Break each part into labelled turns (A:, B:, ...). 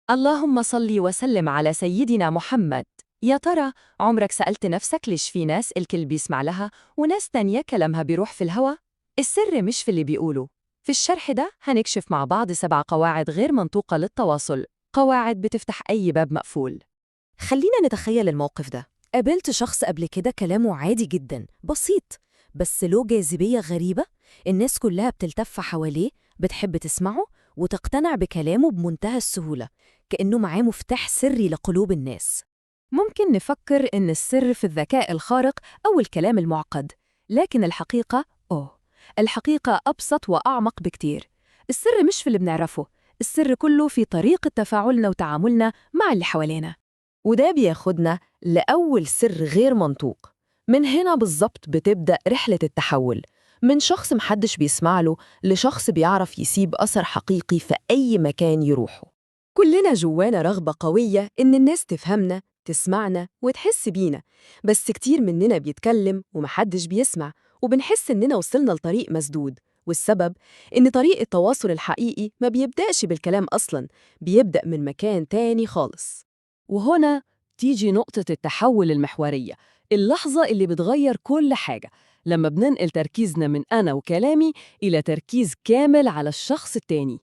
A: اللهم صل وسلم على سيدنا محمد. يا ترى عمرك سألت نفسك ليش في ناس الكل بيسمع لها وناس تانية كلامها بيروح في الهوا؟ السر مش في اللي بيقولوا. في الشرح ده هنكشف مع بعض 7 قواعد غير منطوقة للتواصل، قواعد بتفتح أي باب مقفول.
B: خلينا نتخيل الموقف ده. قابلت شخص قبل كده كلامه عادي جدا بسيط، بس له جاذبية غريبة. الناس كلها بتلتف حواليه، بتحب تسمعه وتقتنع بكلامه بمنتهى السهولة، كأنه معاه مفتاح سري لقلوب الناس.
A: ممكن نفكر إن السر في الذكاء الخارق أو الكلام المعقد، لكن الحقيقة أبسط وأعمق بكتير. السر مش في اللي بنعرفه، السر كله في طريقة تفاعلنا وتعاملنا مع اللي حوالينا.
B: وده بياخدنا لأول سر غير منطوق. من هنا بالظبط بتبدأ رحلة التحول، من شخص محدش بيسمع له لشخص بيعرف يسيب أثر حقيقي في أي مكان يروحه.
A: كلنا جوانا رغبة قوية إن الناس تفهمنا، تسمعنا وتحس بينا، بس كتير مننا بيتكلم ومحدش بيسمع، وبنحس إننا وصلنا لطريق مسدود. والسبب إن طريق التواصل الحقيقي ما بيبدأش بالكلام أصلاً، بيبدأ من مكان تاني خالص. وهنا تيجي نقطة التحول المحورية، اللحظة اللي بتغير كل حاجة، لما بننقل تركيزنا من أنا وكلامي إلى تركيز كامل على الشخص التاني.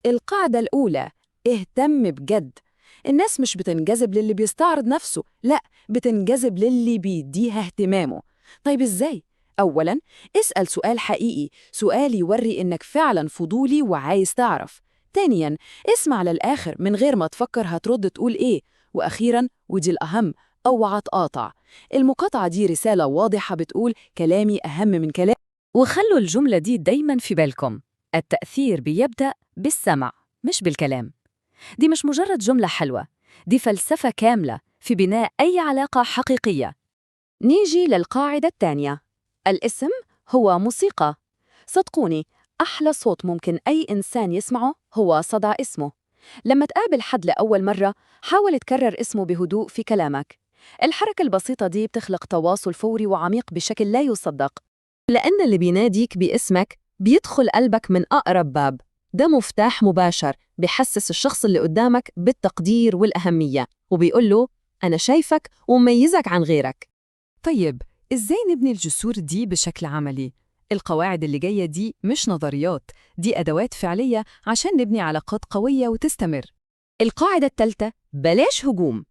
A: القاعدة الأولى: اهتم بجد. الناس مش بتنجذب للي بيستعرض نفسه، لا، بتنجذب للي بيديها اهتمامه. طيب إزاي؟ أولاً، اسأل سؤال حقيقي، سؤال يوري إنك فعلاً فضولي وعايز تعرف. تانياً، اسمع للآخر من غير ما تفكر هترد تقول إيه. وأخيراً، ودي الأهم، أوعى تقاطع. المقاطعة دي رسالة واضحة بتقول كلامي أهم من كلام. وخلوا الجملة دي دايماً في بالكم، التأثير بيبدأ بالسمع مش بالكلام. دي مش مجرد جملة حلوة، دي فلسفة كاملة في بناء أي علاقة حقيقية. نيجي للقاعدة الثانية: الاسم هو موسيقى. صدقوني، أحلى صوت ممكن أي إنسان يسمعه هو صدى اسمه. لما تقابل حد لأول مرة، حاول تكرر اسمه بهدوء في كلامك. الحركة البسيطة دي بتخلق تواصل فوري وعميق بشكل لا يصدق، لأن اللي بيناديك باسمك بيدخل قلبك من أقرب باب. ده مفتاح مباشر بيحسس الشخص اللي قدامك بالتقدير والأهمية، وبيقول له أنا شايفك ومميزك عن غيرك. طيب، إزاي نبني الجسور دي بشكل عملي؟ القواعد اللي جاية دي مش نظريات، دي أدوات فعلية عشان نبني علاقات قوية وتستمر. القاعدة الثالثة: بلاش هجوم.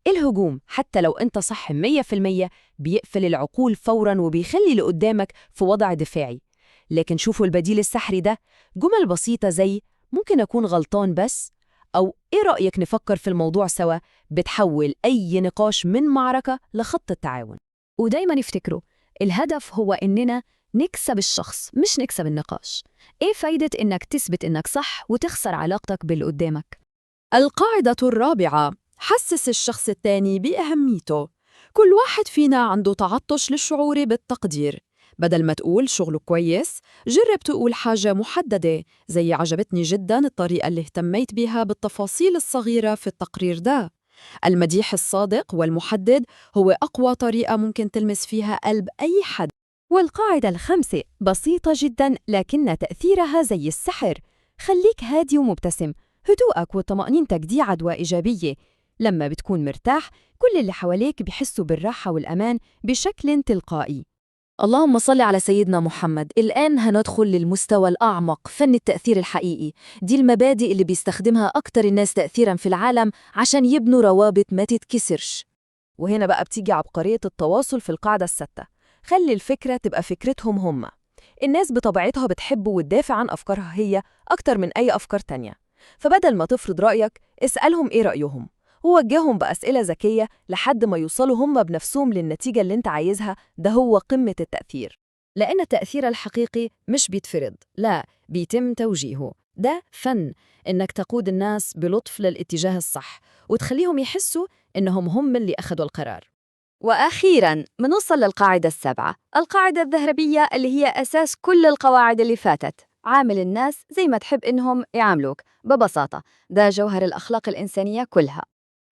A: الهجوم حتى لو أنت صح 100% بيقفل العقول فوراً وبيخلي اللي قدامك في وضع دفاعي. لكن شوفوا البديل السحري ده، جمل بسيطة زي ممكن أكون غلطان بس، أو إيه رأيك نفكر في الموضوع سوا، بتحول أي نقاش من معركة لخط التعاون. ودايما يفتكروا، الهدف هو إننا نكسب الشخص مش نكسب النقاش. إيه فايدة إنك تثبت إنك صح وتخسر علاقتك باللي قدامك؟ القاعدة الرابعة: حسس الشخص التاني بأهميته. كل واحد فينا عنده تعطش للشعور بالتقدير. بدل ما تقول شغله كويس، جرب تقول حاجة محددة، زي عجبتني جداً الطريقة اللي اهتميت بها بالتفاصيل الصغيرة في التقرير ده. المديح الصادق والمحدد هو أقوى طريقة ممكن تلمس فيها قلب أي حد. والقاعدة الخامسة بسيطة جداً لكن تأثيرها زي السحر: خليك هادي ومبتسم. هدوءك وطمأنينتك دي عدوى إيجابية. لما بتكون مرتاح، كل اللي حواليك بيحسوا بالراحة والأمان بشكل تلقائي. اللهم صل على سيدنا محمد. الآن هندخل للمستوى الأعمق، فن التأثير الحقيقي. دي المبادئ اللي بيستخدمها أكتر الناس تأثيراً في العالم عشان يبنوا روابط ما تتكسرش. وهنا بقى بتيجي عبقرية التواصل في القاعدة الستة: خلي الفكرة تبقى فكرتهم هم. الناس بطبيعتها بتحب وتدافع عن أفكارها هي أكتر من أي أفكار تانية، فبدل ما تفرض رأيك، اسألهم إيه رأيهم، ووجههم بأسئلة ذكية لحد ما يوصلوا هم بنفسهم للنتيجة اللي انت عايزها. ده هو قمة التأثير، لأن التأثير الحقيقي مش بيتفرض، لا، بيتم توجيهه. ده فن، إنك تقود الناس بلطف للاتجاه الصح وتخليهم يحسوا إنهم هم اللي أخذوا القرار. وأخيراً منوصل للقاعدة السابعة، القاعدة الذهبية اللي هي أساس كل القواعد اللي فاتت: عامل الناس زي ما تحب إنهم يعاملوك. ببساطة، ده جوهر الأخلاق الإنسانية كلها.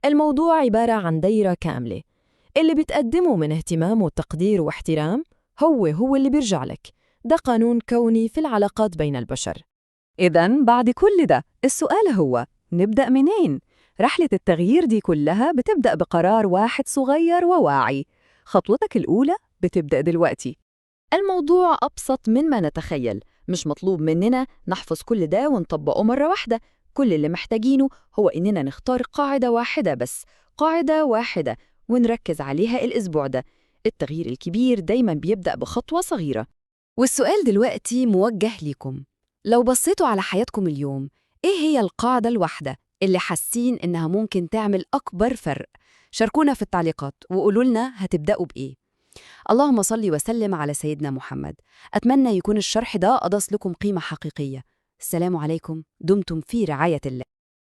A: الموضوع عبارة عن دايرة كاملة، اللي بتقدمه من اهتمام وتقدير واحترام هو اللي بيرجع لك. ده قانون كوني في العلاقات بين البشر. إذن بعد كل ده، السؤال هو: نبدأ منين؟ رحلة التغيير دي كلها بتبدأ بقرار واحد صغير وواعي. خطوتك الأولى بتبدأ دلوقتي. الموضوع أبسط من ما نتخيل، مش مطلوب مننا نحفظ كل ده ونطبقه مرة واحدة. كل اللي محتاجينه هو إننا نختار قاعدة واحدة بس، قاعدة واحدة، ونركز عليها الأسبوع ده. التغيير الكبير دايماً بيبدأ بخطوة صغيرة. والسؤال دلوقتي موجه ليكم. لو بصيتوا على حياتكم اليوم، إيه هي القاعدة الواحدة اللي حاسين إنها ممكن تعمل أكبر فرق؟ شاركونا في التعليقات وقولوا لنا هتبدأوا بإيه. اللهم صل وسلم على سيدنا محمد. أتمنى يكون الشرح ده أضاف لكم قيمة حقيقية. السلام عليكم، دمتم في رعاية الله.